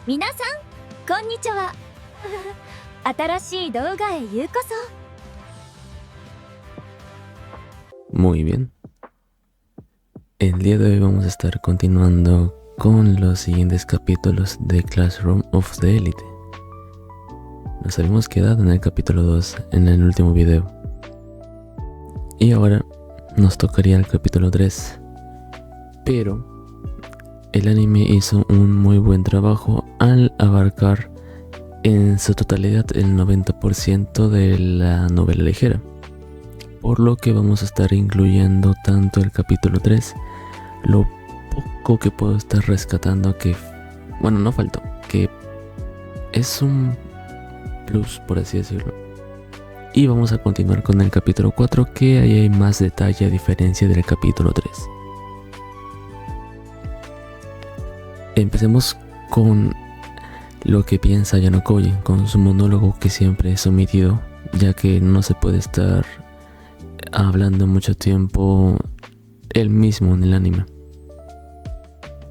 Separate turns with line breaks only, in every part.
皆さん、こんにちは。新しい動画へようこそ。
Muy bien. El día de hoy vamos a estar continuando con los siguientes capítulos de Classroom of the Elite. Nos habíamos quedado en el capítulo 2 en el último video. Y ahora nos tocaría el capítulo 3. Pero el anime hizo un muy buen trabajo al abarcar en su totalidad el 90% de la novela ligera. Por lo que vamos a estar incluyendo tanto el capítulo 3, lo poco que puedo estar rescatando que, bueno, no faltó, que es un plus, por así decirlo. Y vamos a continuar con el capítulo 4, que ahí hay más detalle a diferencia del capítulo 3. Empecemos con lo que piensa Ayano-Koji, con su monólogo que siempre es omitido, ya que no se puede estar hablando mucho tiempo él mismo en el anime.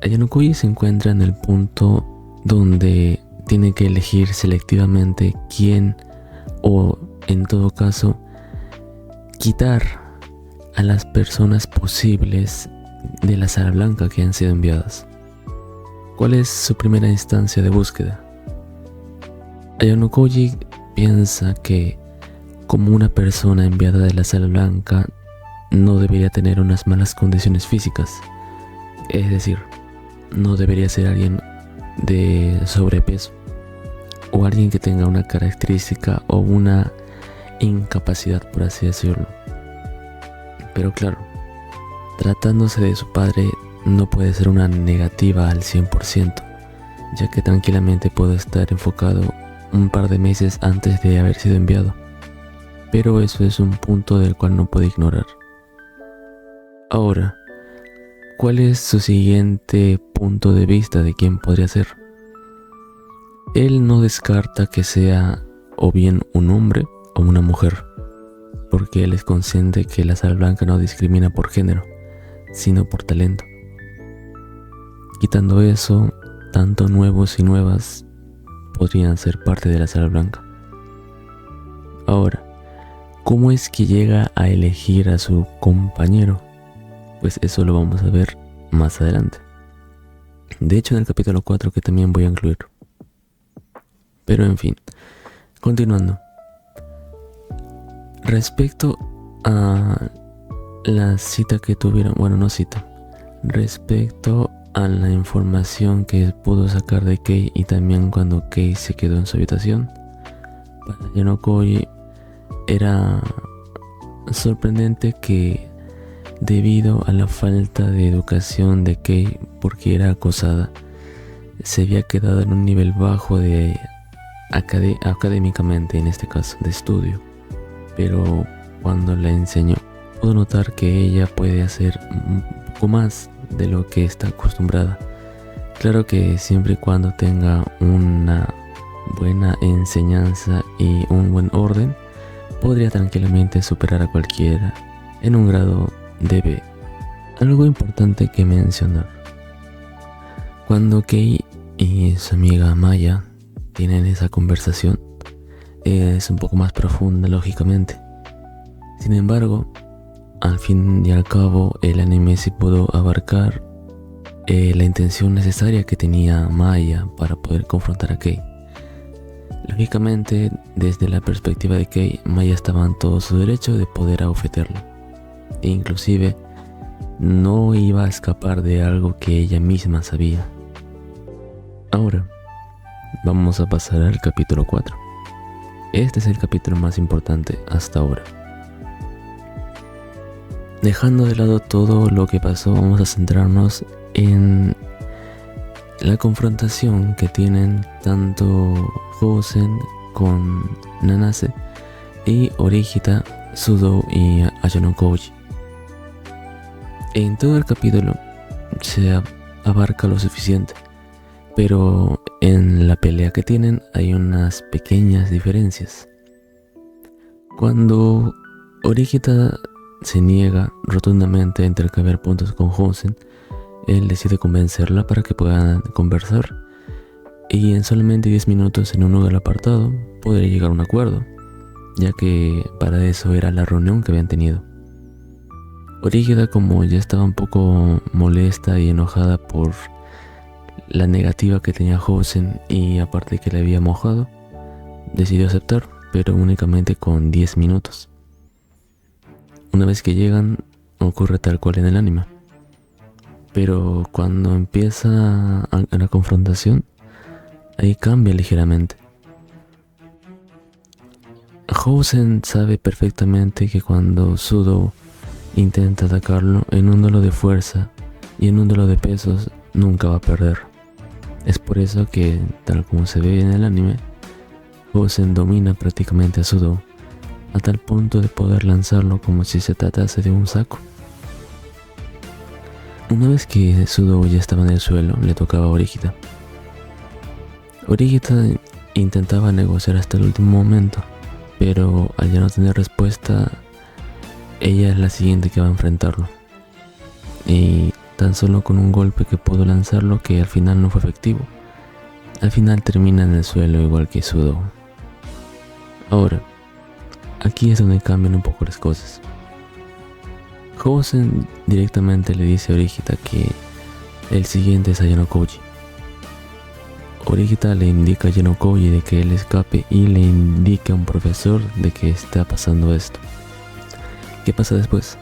Ayano-Koji se encuentra en el punto donde tiene que elegir selectivamente quién, o en todo caso quitar a las personas posibles de la Sala Blanca que han sido enviadas. ¿Cuál es su primera instancia de búsqueda? Ayano-Koji piensa que como una persona enviada de la Sala Blanca no debería tener unas malas condiciones físicas, es decir, no debería ser alguien de sobrepeso o alguien que tenga una característica o una incapacidad, por así decirlo. Pero claro, tratándose de su padre no puede ser una negativa al 100%, ya que tranquilamente puede estar enfocado un par de meses antes de haber sido enviado. Pero eso es un punto del cual no puede ignorar. Ahora, ¿cuál es su siguiente punto de vista de quién podría ser? Él no descarta que sea o bien un hombre o una mujer, porque él es consciente que la Sala Blanca no discrimina por género, sino por talento. Quitando eso, tanto nuevos y nuevas podrían ser parte de la Sala Blanca. Ahora, ¿cómo es que llega a elegir a su compañero? Pues eso lo vamos a ver más adelante. De hecho, en el capítulo 4, que también voy a incluir. Pero en fin, continuando. Respecto a la cita que tuvieron, bueno, no cita, respecto a la información que pudo sacar de Kei, y también cuando Kei se quedó en su habitación, para Ayano-Koji era sorprendente que, debido a la falta de educación de Kei, porque era acosada, se había quedado en un nivel bajo de académicamente, en este caso de estudio. Pero cuando la enseñó, pudo notar que ella puede hacer un poco más de lo que está acostumbrada. Claro que siempre y cuando tenga una buena enseñanza y un buen orden, podría tranquilamente superar a cualquiera en un grado de B. Algo importante que mencionar: cuando Kei y su amiga Maya tienen esa conversación, es un poco más profunda, lógicamente. Sin embargo, al fin y al cabo, el anime sí pudo abarcar la intención necesaria que tenía Maya para poder confrontar a Kei. Lógicamente, desde la perspectiva de Kei, Maya estaba en todo su derecho de poder abofetearlo. E inclusive, no iba a escapar de algo que ella misma sabía. Ahora, vamos a pasar al capítulo 4. Este es el capítulo más importante hasta ahora. Dejando de lado todo lo que pasó, vamos a centrarnos en la confrontación que tienen tanto Housen con Nanase y Orihita, Sudou y Ayano-Koji. En todo el capítulo se abarca lo suficiente, pero en la pelea que tienen hay unas pequeñas diferencias. Cuando Orihita se niega rotundamente a intercambiar puntos con Housen, él decide convencerla para que puedan conversar, y en solamente 10 minutos en un lugar apartado podría llegar a un acuerdo, ya que para eso era la reunión que habían tenido. Orígida, como ya estaba un poco molesta y enojada por la negativa que tenía Hosen y aparte que le había mojado, decidió aceptar, pero únicamente con 10 minutos. Una vez que llegan, ocurre tal cual en el anime. Pero cuando empieza la confrontación, ahí cambia ligeramente. Hosen sabe perfectamente que cuando Sudo intenta atacarlo en un duelo de fuerza y en un duelo de pesos, nunca va a perder. Es por eso que, tal como se ve en el anime, Hosen domina prácticamente a Sudo, a tal punto de poder lanzarlo como si se tratase de un saco. Una vez que Sudo ya estaba en el suelo, le tocaba a Orígida. Orígida intentaba negociar hasta el último momento, pero al ya no tener respuesta, ella es la siguiente que va a enfrentarlo. Y tan solo con un golpe que pudo lanzarlo, que al final no fue efectivo. Al final termina en el suelo igual que Sudo. Ahora, aquí es donde cambian un poco las cosas. Hosen directamente le dice a Orígida que el siguiente es Ayano Koji. Orígida le indica a Ayano Koji de que él escape y le indica a un profesor de que está pasando esto. ¿Qué pasa después?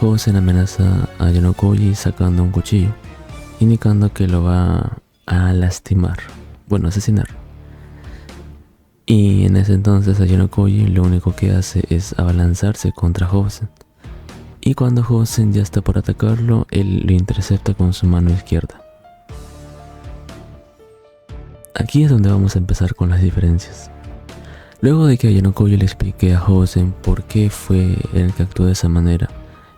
Hosen amenaza a Ayano Koji sacando un cuchillo, indicando que lo va a lastimar, bueno, asesinar. Y en ese entonces Ayano Koji lo único que hace es abalanzarse contra Hosen. Y cuando Hosen ya está por atacarlo, él lo intercepta con su mano izquierda. Aquí es donde vamos a empezar con las diferencias. Luego de que Ayano Koji le explique a Hosen por qué fue el que actuó de esa manera,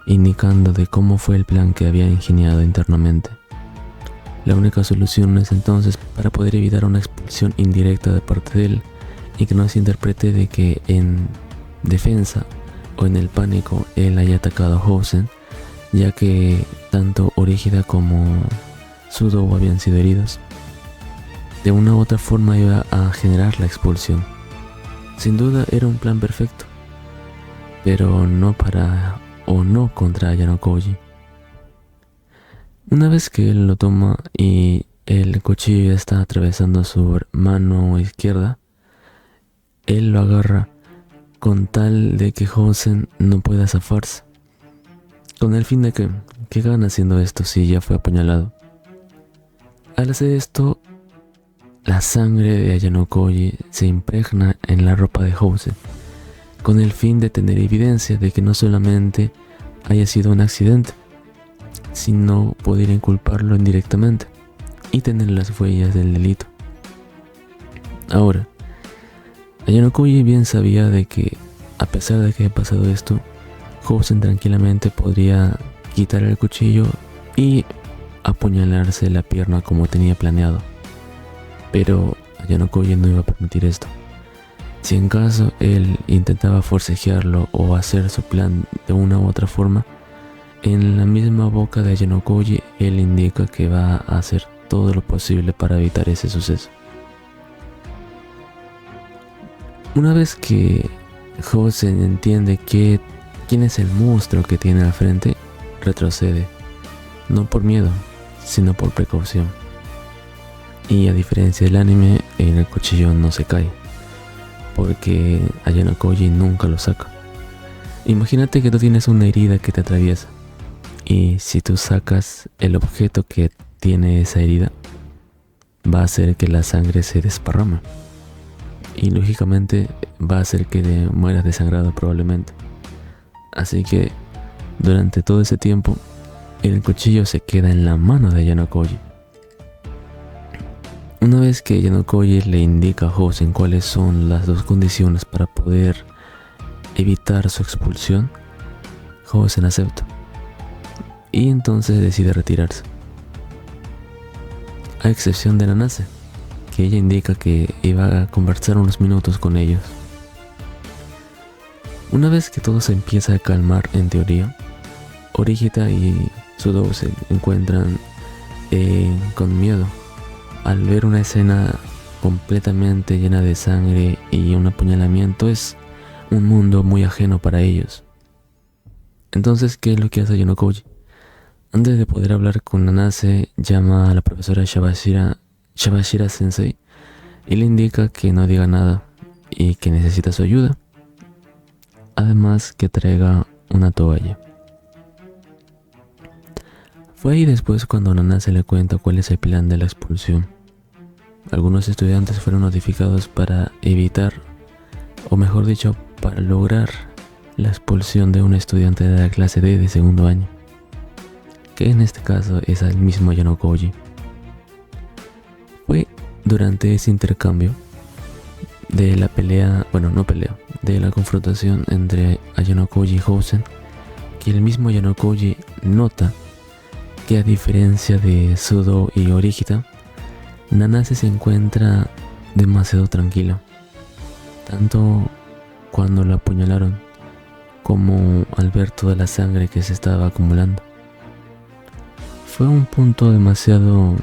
indicando de cómo fue el plan que había ingeniado internamente, la única solución es entonces para poder evitar una expulsión indirecta de parte de él y que no se interprete de que en defensa o en el pánico él haya atacado a Hosen, ya que tanto Orígida como Sudo habían sido heridos. De una u otra forma iba a generar la expulsión. Sin duda era un plan perfecto, pero no para o no contra Ayano Koji. Una vez que él lo toma y el cuchillo está atravesando su mano izquierda, él lo agarra con tal de que Hosen no pueda zafarse. Con el fin de que, ¿qué gana haciendo esto si ya fue apuñalado? Al hacer esto, la sangre de Ayano Koji se impregna en la ropa de Hosen, con el fin de tener evidencia de que no solamente haya sido un accidente, sino poder inculparlo indirectamente y tener las huellas del delito. Ahora, Ayano Koji bien sabía de que, a pesar de que haya pasado esto, Hosen tranquilamente podría quitar el cuchillo y apuñalarse la pierna como tenía planeado. Pero Ayano Koji no iba a permitir esto. Si en caso él intentaba forcejearlo o hacer su plan de una u otra forma, en la misma boca de Ayano Koji él indica que va a hacer todo lo posible para evitar ese suceso. Una vez que Hosen entiende quién es el monstruo que tiene al frente, retrocede, no por miedo, sino por precaución. Y a diferencia del anime, en el cuchillo no se cae, porque Ayano Koji nunca lo saca. Imagínate que tú tienes una herida que te atraviesa, y si tú sacas el objeto que tiene esa herida, va a hacer que la sangre se desparrame. Y lógicamente va a hacer que mueras desangrado probablemente. Así que durante todo ese tiempo el cuchillo se queda en la mano de Ayano Koji. Una vez que Ayano Koji le indica a Hosen cuáles son las dos condiciones para poder evitar su expulsión, Hosen acepta y entonces decide retirarse, a excepción de Nanase, que ella indica que iba a conversar unos minutos con ellos. Una vez que todo se empieza a calmar en teoría, Orígida y Sudo se encuentran con miedo, al ver una escena completamente llena de sangre y un apuñalamiento, es un mundo muy ajeno para ellos. Entonces, ¿qué es lo que hace Ayano-Koji? Antes de poder hablar con Nanase, llama a la profesora Shabashira Sensei y le indica que no diga nada y que necesita su ayuda. Además, que traiga una toalla. Fue ahí después cuando Nanase le cuenta cuál es el plan de la expulsión. Algunos estudiantes fueron notificados para evitar, o mejor dicho, para lograr la expulsión de un estudiante de la clase D de segundo año, que en este caso es el mismo Ayano-Koji. Fue durante ese intercambio de la pelea, de la confrontación entre Ayano-Koji y Housen, que el mismo Ayano-Koji nota que, a diferencia de Sudo y Orihita, Nanase se encuentra demasiado tranquila, tanto cuando la apuñalaron como al ver toda la sangre que se estaba acumulando. Fue un punto demasiado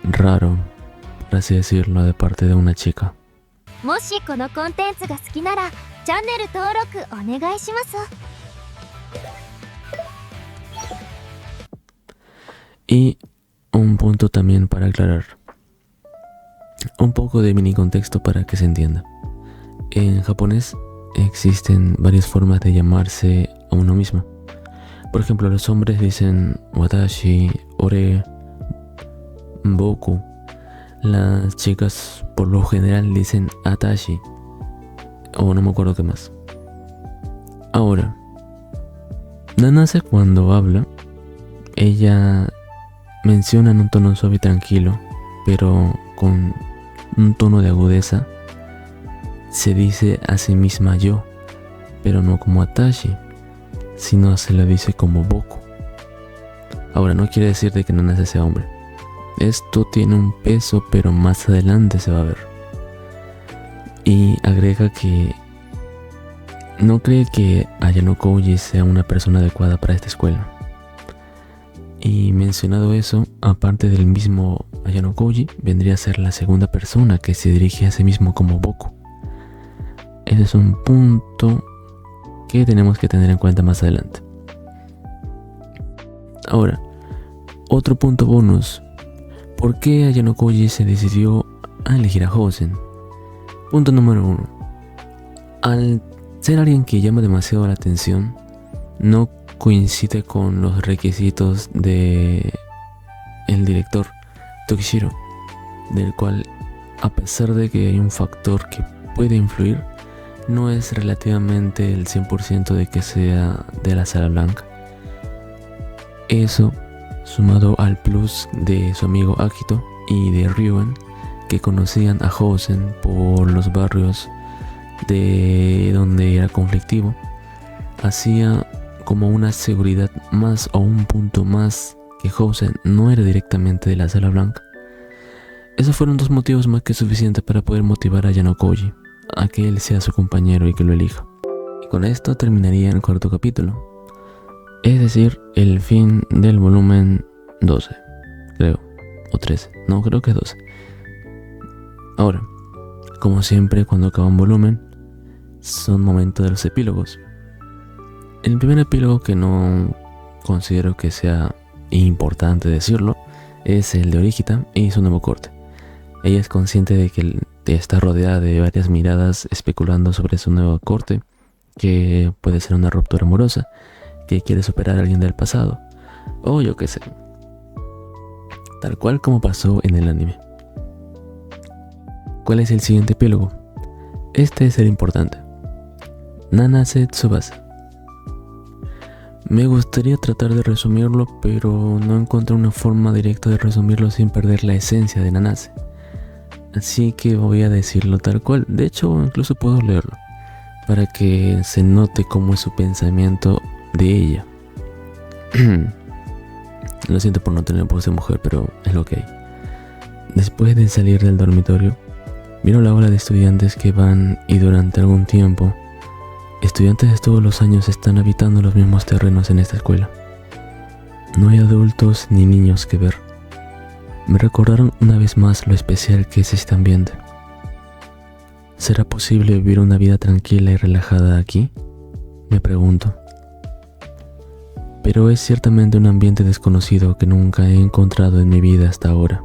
raro, por así decirlo, de parte de una chica.
もしこのコンテンツが好きならチャンネル登録お願いします。
Y un punto también para aclarar, un poco de mini contexto para que se entienda. En japonés existen varias formas de llamarse a uno mismo. Por ejemplo, los hombres dicen watashi, ore, boku. Las chicas por lo general dicen atashi, o no me acuerdo qué más. Ahora, Nanase cuando habla, ella menciona en un tono suave y tranquilo, pero con un tono de agudeza. Se dice a sí misma yo, pero no como Atashi, sino se lo dice como Boku. Ahora, no quiere decir de que Nanase sea hombre. Esto tiene un peso, pero más adelante se va a ver. Y agrega que no cree que Ayano-Koji sea una persona adecuada para esta escuela. Y mencionado eso, aparte del mismo Ayano-Koji, vendría a ser la segunda persona que se dirige a sí mismo como Boku. Ese es un punto que tenemos que tener en cuenta más adelante. Ahora, otro punto bonus. ¿Por qué Ayano-Koji se decidió a elegir a Housen? Punto número 1. Al ser alguien que llama demasiado la atención, no coincide con los requisitos de el director Tokishiro, del cual, a pesar de que hay un factor que puede influir, no es relativamente el 100% de que sea de la Sala Blanca. Eso, sumado al plus de su amigo Akito y de Ryuen, que conocían a Housen por los barrios de donde era conflictivo, hacía como una seguridad más o un punto más que Housen no era directamente de la Sala Blanca. Esos fueron dos motivos más que suficientes para poder motivar a Ayano-Koji a que él sea su compañero y que lo elija. Y con esto terminaría el cuarto capítulo, es decir, el fin del volumen 12, creo, o 13, no, creo que es 12. Ahora, como siempre cuando acaba un volumen, son momentos de los epílogos. El primer epílogo, que no considero que sea importante decirlo, es el de Orihita y su nuevo corte. Ella es consciente de que está rodeada de varias miradas especulando sobre su nuevo corte, que puede ser una ruptura amorosa, que quiere superar a alguien del pasado, o yo qué sé. Tal cual como pasó en el anime. ¿Cuál es el siguiente epílogo? Este es el importante. Nanase Tsubasa. Me gustaría tratar de resumirlo, pero no encontré una forma directa de resumirlo sin perder la esencia de Nanase. Así que voy a decirlo tal cual. De hecho, incluso puedo leerlo, para que se note cómo es su pensamiento de ella. Lo siento por no tener voz de mujer, pero es lo que hay. Después de salir del dormitorio, miro la ola de estudiantes que van, y durante algún tiempo, estudiantes de todos los años están habitando los mismos terrenos en esta escuela. No hay adultos ni niños que ver. me recordaron una vez más lo especial que es este ambiente. ¿Será posible vivir una vida tranquila y relajada aquí? Me pregunto. Pero es ciertamente un ambiente desconocido que nunca he encontrado en mi vida hasta ahora.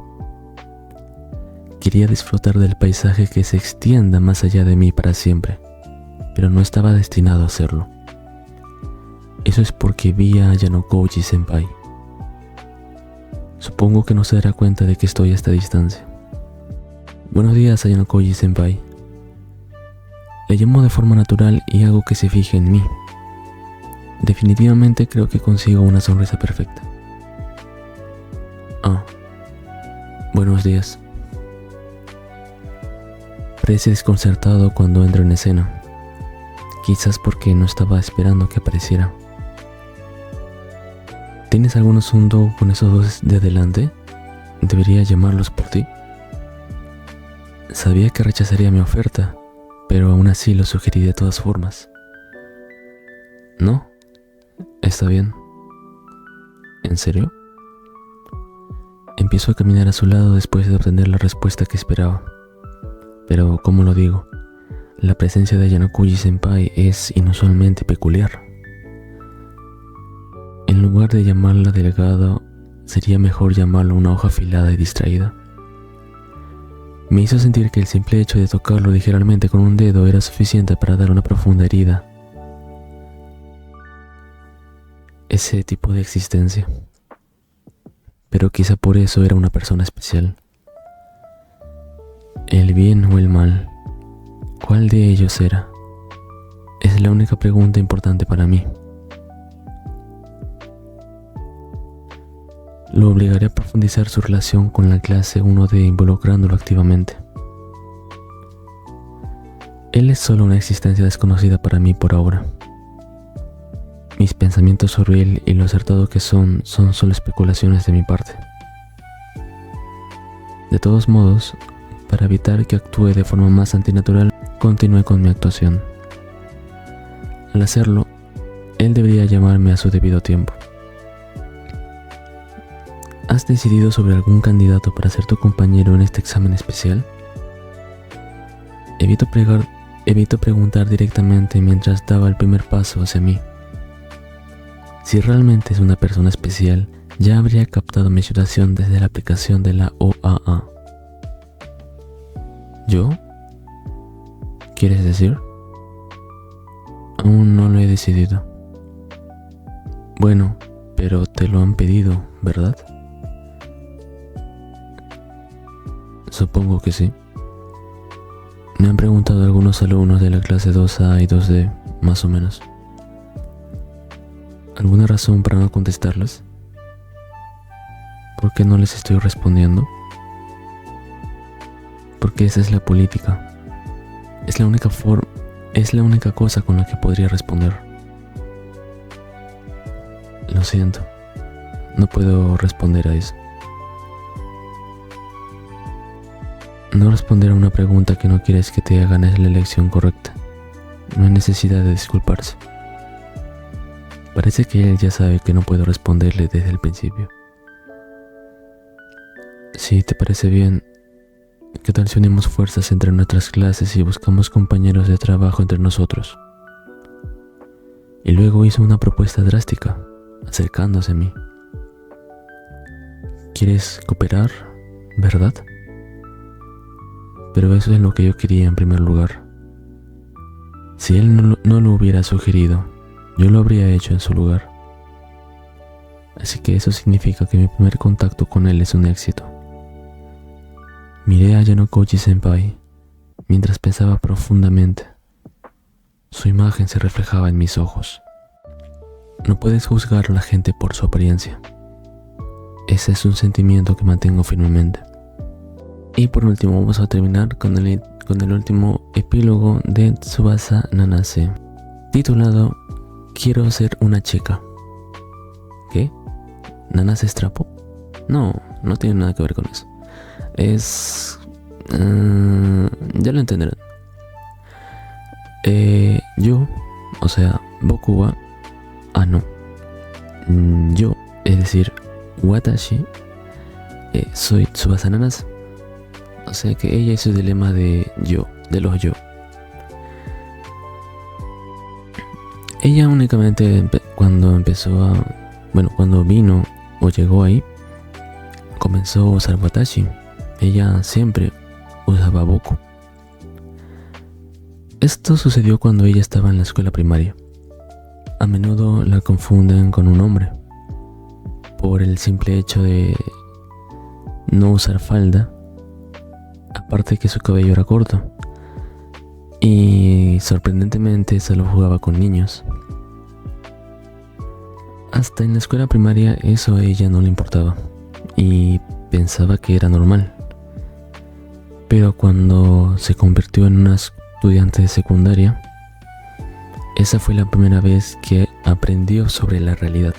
Quería disfrutar del paisaje que se extienda más allá de mí para siempre, pero no estaba destinado a hacerlo. Eso es porque vi a Yanokouji-senpai. Supongo que no se dará cuenta de que estoy a esta distancia. Buenos días, Yanokouji-senpai. Le llamo de forma natural y hago que se fije en mí. Definitivamente creo que consigo una sonrisa perfecta. Ah, buenos días. Parece desconcertado cuando entro en escena. Quizás porque no estaba esperando que apareciera. ¿Tienes algún asunto con esos dos de adelante? ¿Debería llamarlos por ti? Sabía que rechazaría mi oferta, pero aún así lo sugerí de todas formas. ¿No? Está bien. ¿En serio? Empiezo a caminar a su lado después de obtener la respuesta que esperaba. Pero, ¿cómo lo digo? La presencia de Yanokouji-senpai es inusualmente peculiar. En lugar de llamarla delgada, sería mejor llamarla una hoja afilada y distraída. Me hizo sentir que el simple hecho de tocarlo ligeramente con un dedo era suficiente para dar una profunda herida. Ese tipo de existencia. Pero quizá por eso era una persona especial. ¿El bien o el mal? ¿Cuál de ellos era? Es la única pregunta importante para mí. Lo obligaré a profundizar su relación con la clase 1D involucrándolo activamente. Él es solo una existencia desconocida para mí por ahora. Mis pensamientos sobre él y lo acertado que son solo especulaciones de mi parte. De todos modos, para evitar que actúe de forma más antinatural, continué con mi actuación. Al hacerlo, él debería llamarme a su debido tiempo. ¿Has decidido sobre algún candidato para ser tu compañero en este examen especial? Evito preguntar directamente mientras daba el primer paso hacia mí. Si realmente es una persona especial, ya habría captado mi situación desde la aplicación de la OAA. ¿Yo? ¿Quieres decir? Aún no lo he decidido. Bueno, pero te lo han pedido, ¿verdad? Supongo que sí. Me han preguntado algunos alumnos de la clase 2A y 2D, más o menos. ¿Alguna razón para no contestarles? ¿Por qué no les estoy respondiendo? Porque esa es la política. Es la única cosa con la que podría responder. Lo siento. No puedo responder a eso. No responder a una pregunta que no quieres que te hagan es la elección correcta. No hay necesidad de disculparse. Parece que él ya sabe que no puedo responderle desde el principio. Si te parece bien, ¿qué tal si unimos fuerzas entre nuestras clases y buscamos compañeros de trabajo entre nosotros? Y luego hizo una propuesta drástica, acercándose a mí. ¿Quieres cooperar, verdad? Pero eso es lo que yo quería en primer lugar. Si él no lo hubiera sugerido, yo lo habría hecho en su lugar. Así que eso significa que mi primer contacto con él es un éxito. Miré a Yanokouji-senpai mientras pensaba profundamente. Su imagen se reflejaba en mis ojos. No puedes juzgar a la gente por su apariencia. Ese es un sentimiento que mantengo firmemente. Y por último vamos a terminar con el último epílogo de Tsubasa Nanase, titulado Quiero ser una chica. ¿Qué? ¿Nanase es trapo? No tiene nada que ver con eso. Es... ya lo entenderán. Yo, o sea, Boku wa Ano. Yo, es decir, Watashi, soy Tsubasa Nanase. O sea que ella es su dilema de yo, de los yo. Ella únicamente cuando cuando vino o llegó ahí, comenzó a usar watashi. Ella siempre usaba boku. Esto sucedió cuando ella estaba en la escuela primaria. A menudo la confunden con un hombre por el simple hecho de no usar falda, aparte que su cabello era corto y sorprendentemente solo jugaba con niños. Hasta en la escuela primaria eso a ella no le importaba y pensaba que era normal. Pero cuando se convirtió en una estudiante de secundaria, esa fue la primera vez que aprendió sobre la realidad.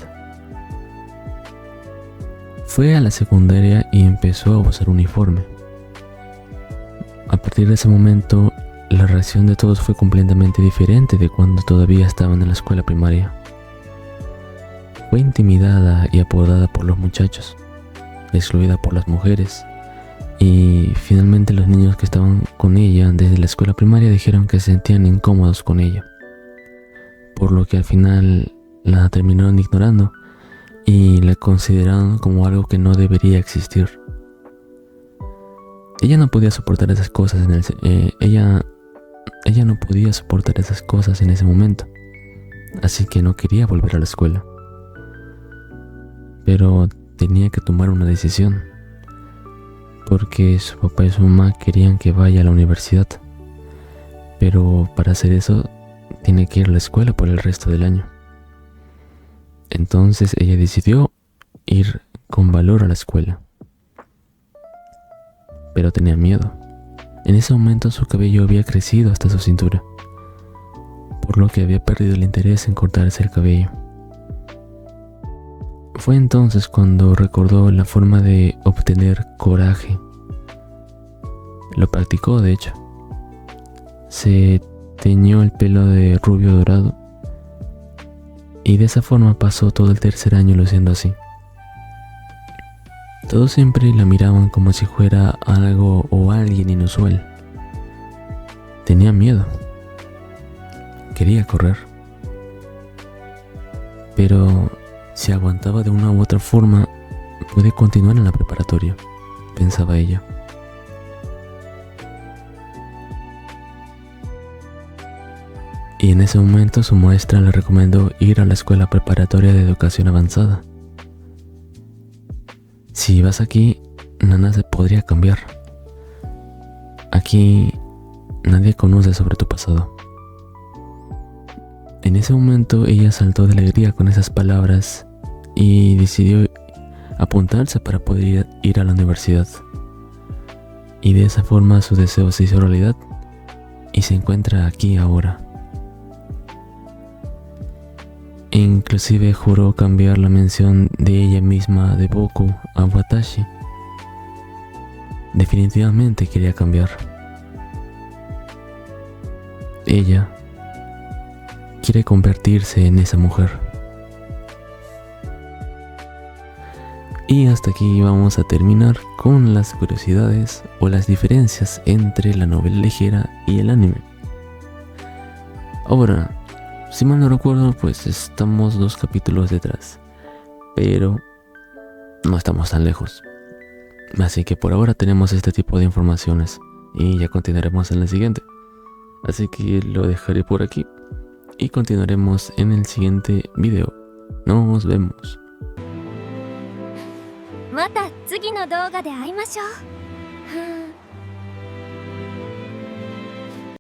Fue a la secundaria y empezó a usar uniforme. A partir de ese momento, la reacción de todos fue completamente diferente de cuando todavía estaban en la escuela primaria. Fue intimidada y apodada por los muchachos, excluida por las mujeres, y finalmente los niños que estaban con ella desde la escuela primaria dijeron que se sentían incómodos con ella, por lo que al final la terminaron ignorando y la consideraron como algo que no debería existir. Ella no podía soportar esas cosas ella no podía soportar esas cosas en ese momento, así que no quería volver a la escuela. Pero tenía que tomar una decisión, porque su papá y su mamá querían que vaya a la universidad, pero para hacer eso tiene que ir a la escuela por el resto del año. Entonces ella decidió ir con valor a la escuela, pero tenía miedo. En ese momento su cabello había crecido hasta su cintura, por lo que había perdido el interés en cortarse el cabello. Fue entonces cuando recordó la forma de obtener coraje. Lo practicó, de hecho. Se teñió el pelo de rubio dorado y de esa forma pasó todo el tercer año luciendo así. Todos siempre la miraban como si fuera algo o alguien inusual. Tenía miedo. Quería correr. Pero si aguantaba de una u otra forma, puede continuar en la preparatoria, pensaba ella. Y en ese momento su maestra le recomendó ir a la escuela preparatoria de educación avanzada. Si vas aquí, Nanase podría cambiar. Aquí nadie conoce sobre tu pasado. En ese momento ella saltó de alegría con esas palabras y decidió apuntarse para poder ir a la universidad. Y de esa forma su deseo se hizo realidad y se encuentra aquí ahora. E inclusive juró cambiar la mención de ella misma de Boku a Watashi. Definitivamente quería cambiar. Ella quiere convertirse en esa mujer. Y hasta aquí vamos a terminar con las curiosidades o las diferencias entre la novela ligera y el anime. Ahora, si mal no recuerdo, pues estamos 2 capítulos detrás, pero no estamos tan lejos. Así que por ahora tenemos este tipo de informaciones y ya continuaremos en la siguiente. Así que lo dejaré por aquí y continuaremos en el siguiente video. Nos vemos.
また次の動画で会いましょう。